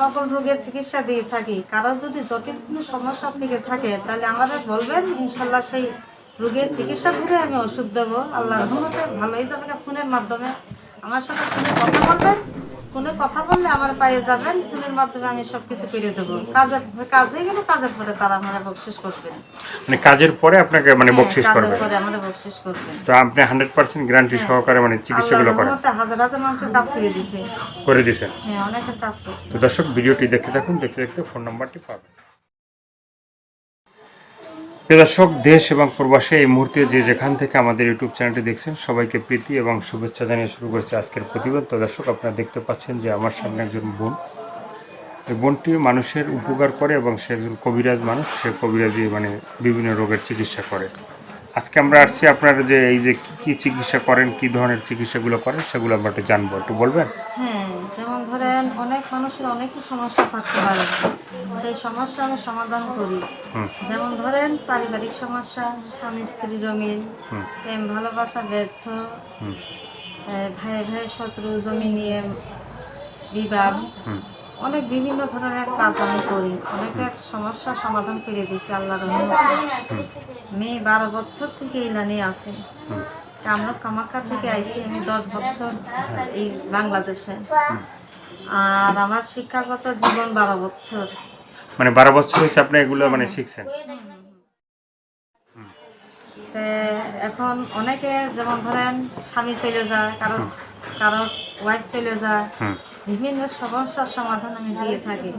সকল রোগের চিকিৎসা দিয়ে থাকি। কারো যদি জটিল কোনো সমস্যা থেকে থাকে তাহলে আমাদের বলবেন, ইনশাল্লাহ সেই রোগের চিকিৎসা করে আমি ওষুধ দেবো। আল্লাহর রহমতে ভালো হয়ে যাবে। ফোনের মাধ্যমে আমার সাথে ফোনে কথা বলবেন, ফোনে কথা বললে আমার পায়ে যাবেন, ফোনের মাধ্যমে আমি সব কিছু করে দেবো। কাজ হয়ে গেলে কাজের পরে তারা আমার বকশিস করবেন। মানে কাজের পরে আপনাকে মানে বকশিস করবে? কাজের পরে আমার বকশিস করবেন। তো আপনি 100% গ্যারান্টি সহকারে মানে চিকিৎসাগুলো করেন? হাজার হাজার মানুষের কাজ করে দিয়েছেন। হ্যাঁ, অনেকের কাজ করছে। তো দর্শক, ভিডিওটি দেখতে থাকুন, দেখতে দেখতে ফোন নাম্বারটি পাবেন। দর্শক, দেশ এবং প্রবাসে এই মুহূর্তে যে যেখান থেকে আমাদের ইউটিউব চ্যানেলটি দেখছেন সবাইকে প্রীতি এবং শুভেচ্ছা জানিয়ে শুরু করেছে আজকের প্রতিবেদন। তো দর্শক, আপনারা দেখতে পাচ্ছেন যে আমার সামনে একজন বোন। এই বোনটি মানুষের উপকার করে এবং সে একজন কবিরাজ মানুষ। সে কবিরাজি মানে বিভিন্ন রোগের চিকিৎসা করে। আজকে আমরা আসছি আপনারা যে এই যে কী চিকিৎসা করেন, কী ধরনের চিকিৎসাগুলো করেন সেগুলো আমরা একটু জানবো, একটু বলবেন? হ্যাঁ, যেমন ধরেন অনেক মানুষের অনেকই সমস্যা থাকতে পারে, সেই সমস্যা আমি সমাধান করি। যেমন ধরেন পারিবারিক সমস্যা, স্বামী স্ত্রীর অমিল, প্রেম ভালোবাসা ব্যর্থ, ভাই ভাই শত্রু, জমি নিয়ে বিবাদ, অনেক বিভিন্ন ধরনের কাজ আমি করি। অনেকের সমস্যা সমাধান করে দিয়েছি আল্লাহর রহমতে। মেয়ে 12 বছর থেকে এই লাইনে আছে। আমরা কামাখ্যা থেকে আইছি, আমি 10 বছর এই বাংলাদেশে। আর আমার শিক্ষাগত জীবন 12 বছর। মানে 12 বছর হয়েছে আপনি এগুলো মানে শিখছেন? এখন অনেকে যেমন ধরেন স্বামী চলে যায়, কারোর ওয়াইফ চলে যায়, বিভিন্ন সমস্যার সমাধান আমি দিয়ে থাকি।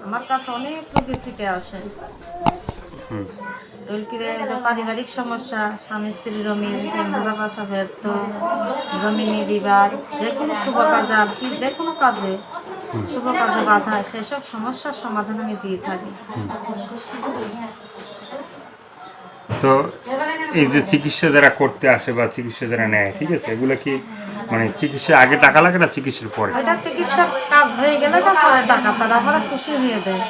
আমার কাছে অনেক রোগী ছুটে আসে। পারিবারিক সমস্যা, স্বামী স্ত্রীর অমিল, প্রেম ভালোবাসা ব্যর্থ, জমিনে বিবাদ, যে কোনো শুভ কাজে আর কি, যে কোনো কাজে শুভ কাজে বাধা, সেসব সমস্যার সমাধান আমি দিয়ে থাকি। তো এই যে চিকিৎসা যারা করতে আসে বা চিকিৎসা যারা নেয়, ঠিক আছে, এগুলো কি মানে চিকিৎসা আগে টাকা লাগে না চিকিৎসার পরে? এটা চিকিৎসার কাজ হয়ে গেলে পরে টাকা তারা আমরা খুশি হয়ে দেয়।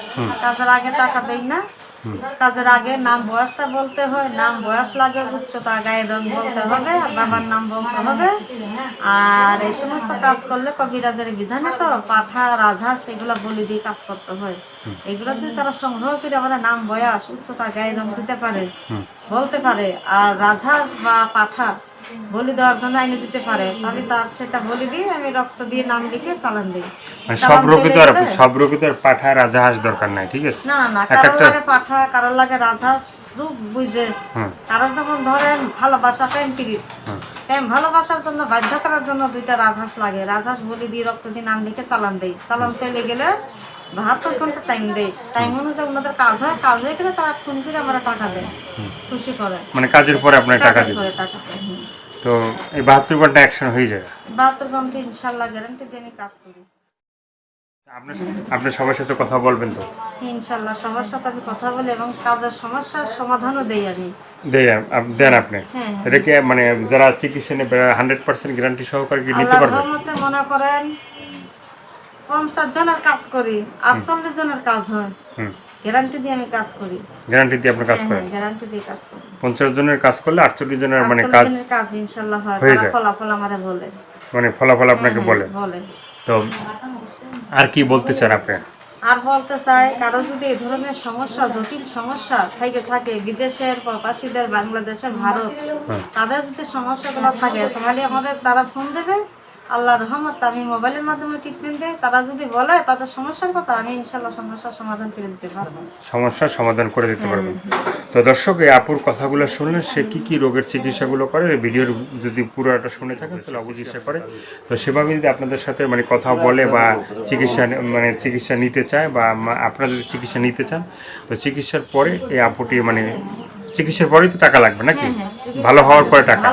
কাজের আগে টাকা দেই না। কাজের আগে নাম বয়সটা বলতে হয়, নাম বয়স লাগে, উচ্চতা, গায়ের রং বলতে হবে, আর বাবার নাম বলতে হবে। আর এই সমস্ত কাজ করলে কবিরাজের বিধানে তো পাঠা, রাজহাঁস এগুলো বলি দিয়ে কাজ করতে হয়। এগুলো যদি তারা সংগ্রহ করে আমাদের নাম বয়স, উচ্চতা, গায়ের রং দিতে পারে, বলতে পারে, আর রাজহাঁস বা পাঠা বলি দেওয়ার জন্য আইনে দিতে পারে, তাহলে তার সেটা বলি দিয়ে আমি রক্ত দিয়ে নাম লিখে চালান দিই। সব রোগী তো আর পাঠা রাজহাঁস দরকার নাই, ঠিক আছে? না না, কারোর লাগে পাঠা, কারোর লাগে রাজহাঁস, রূপ বুঝে। কারোর যেমন ধরেন ভালোবাসা, প্রেম প্রীত, প্রেম ভালোবাসার জন্য বাধ্য করার জন্য 2টা রাজহাঁস লাগে। রাজহাঁস বলি দিয়ে রক্ত দিয়ে নাম লিখে চালান দেই। চালান চলে গেলে 72 ঘন্টা টাইম দেয়। টাইম অনুযায়ী ওনাদের কাজ হয়, কাজ হয়ে গেলে তারা ফোন করে আমরা টাকা দেয়, খুশি করে। মানে কাজের পরে আপনার টাকা দিবেন? তো এই 72 ঘন্টা অ্যাকশন হয়ে যায়? 72 ঘন্টা ইনশাআল্লাহ গ্যারান্টি দিয়ে আমি কাজ করি। আপনি সবার সাথে কথা বলবেন তো? ইনশাআল্লাহ সবার সাথে আমি কথা বলি এবং কাজের সমস্যার সমাধানও দেই আমি। দেন আপনি? এটা কি মানে যারা চিকিৎসা নেবে 100% গ্যারান্টি সহকারে কি নিতে পারবে? আমার মনে করেন 50 জনের কাজ করি, 48 জনের কাজ হয়। গ্যারান্টি দিয়ে আমি কাজ করি। গ্যারান্টি দিয়ে আপনি কাজ করেন? গ্যারান্টি দিয়ে কাজ করি। 50 জনের কাজ করলে 48 জনের মানে কাজ ইনশাআল্লাহ হয়। তারা ফলাফল আমারে বলে, মানে ফলাফল আপনাকে বলে। তো আর কি বলতে চান আপনি? আর বলতে চাই, কারো যদি এই ধরনের সমস্যা, জটিল সমস্যা থাকে বিদেশের প্রবাসীদের, বাংলাদেশের, ভারত, তাদের যদি সমস্যাগুলো থাকে তাহলে আমাদের তারা ফোন দেবে। আল্লাহর রহমত আমি মোবাইলের মাধ্যমে ট্রিটমেন্ট দেই। তারা যদি বলে তাদের সমস্যার কথা, আমি ইনশাআল্লাহ সমস্যার সমাধান করে দিতে পারবো। সমস্যার সমাধান করে দিতে পারবেন। তো দর্শক, এই আপুর কথাগুলো শুনলেন, সে কি রোগের চিকিৎসাগুলো করে, ভিডিওর যদি পুরোটা শুনে থাকেন তাহলে অবশ্যই চিকিৎসা করে। তো সেভাবে যদি আপনাদের সাথে মানে কথা বলে বা চিকিৎসা নিতে চায়, বা আপনারা যদি চিকিৎসা নিতে চান, তো চিকিৎসার পরে এই আপুটি মানে চিকিৎসার পরেই তো টাকা লাগবে নাকি? ভালো হওয়ার পরে টাকা?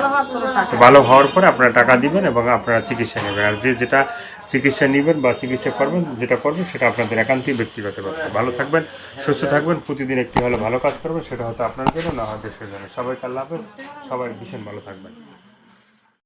তো ভালো হওয়ার পরে আপনারা টাকা দিবেন এবং আপনারা চিকিৎসা নেবেন। আর যেটা চিকিৎসা নেবেন বা চিকিৎসা করবেন, যেটা করবেন সেটা আপনাদের একান্তই ব্যক্তিগত ব্যাপার। ভালো থাকবেন, সুস্থ থাকবেন, প্রতিদিন একটি হলে ভালো কাজ করবেন, সেটা হয়তো আপনার জন্য, না হয় দেশের জন্য। সবাইকে আল্লাহ হাফেজ, সবাই ভীষণ ভালো থাকবেন।